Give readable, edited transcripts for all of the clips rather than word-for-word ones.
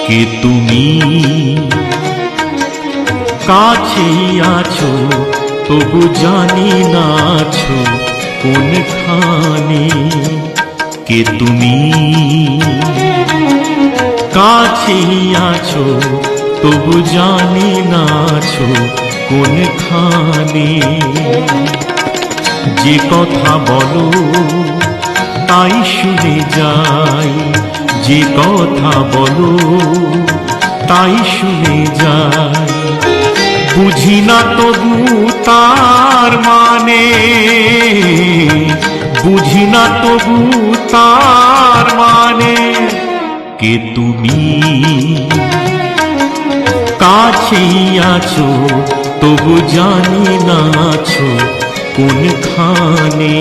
কে তুমি কাছেই আছো তবু জানি না আছো কোনখানে। কে তুমি কাছেই আছো তবু জানি না আছো কোনখানে। যে কথা বলো তাই শুনে যাই, যে কথা বলো তাই শুনে যাই। বুঝি না তবু তার মানে, বুঝি না তবু তার মানে। কে তুমি কাছেই আছো তবু জানি না আছো কোনখানে।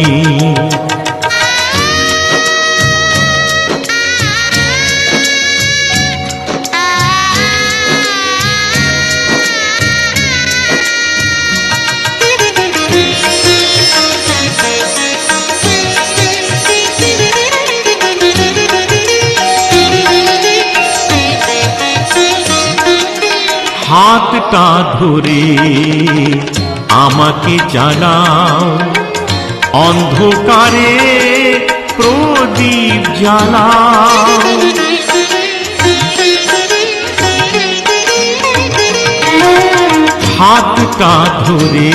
হাতটা ধরে আমাকে জ্বালাও, অন্ধকারে প্রদীপ জ্বালাও। হাতটা ধরে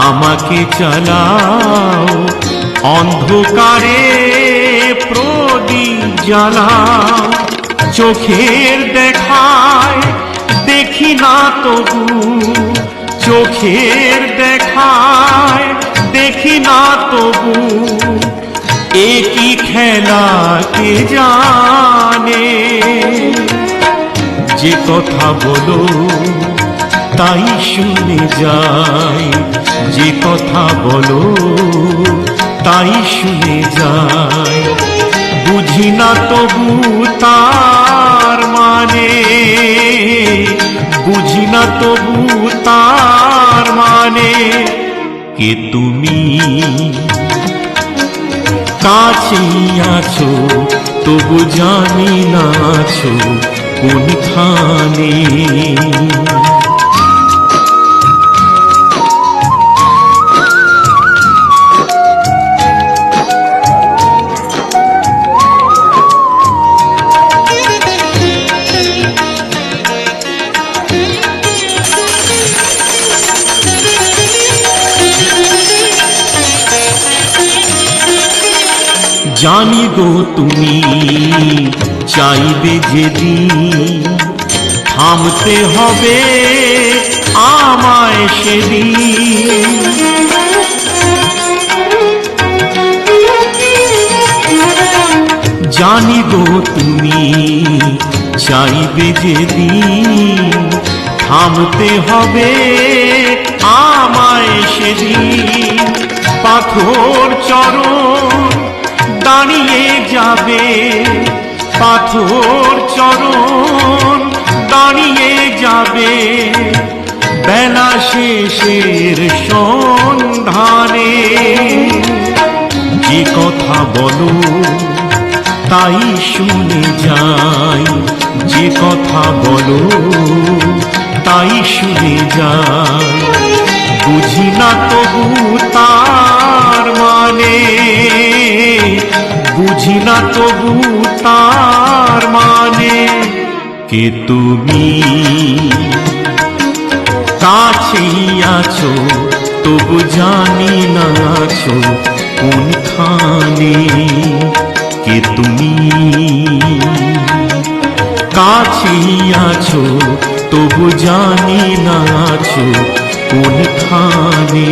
আমাকে জ্বালাও, অন্ধকারে প্রদীপ জ্বালাও। চোখের দেখায় দেখি না তবু, চোখের দেখায় দেখি না তবু। একই খেলা কে জানে। যে কথা বলো তাই শুনে যাই, যে কথা বলো তাই শুনে যাই। বুঝি না তবু তার মানে, বুঝি না তবু তার মানে। কে তুমি কাছেই আছো তবু জানি না আছো কোনখানে। জানি গো তুমি চাইবে যেদিন, থামতে হবে আমায় সেদিন। জানি গো তুমি চাইবে যেদিন, থামতে হবে আমায় সেদিন। পাথর চরণ দাঁড়িয়ে যাবে, পাথর চরণ দাঁড়িয়ে যাবে। বেলা শেষের সন্ধানে। যে কথা বলো তাই শুনে যাই, যে কথা বলো তাই শুনে যাই। বুঝি না তবু তার মানে, বুঝি না তবু তার মানে। কে তুমি কাছেই আছো তবু জানি না আছো কোনখানে। কে তুমি কাছেই আছো তবু জানি না আছো কোনখানে।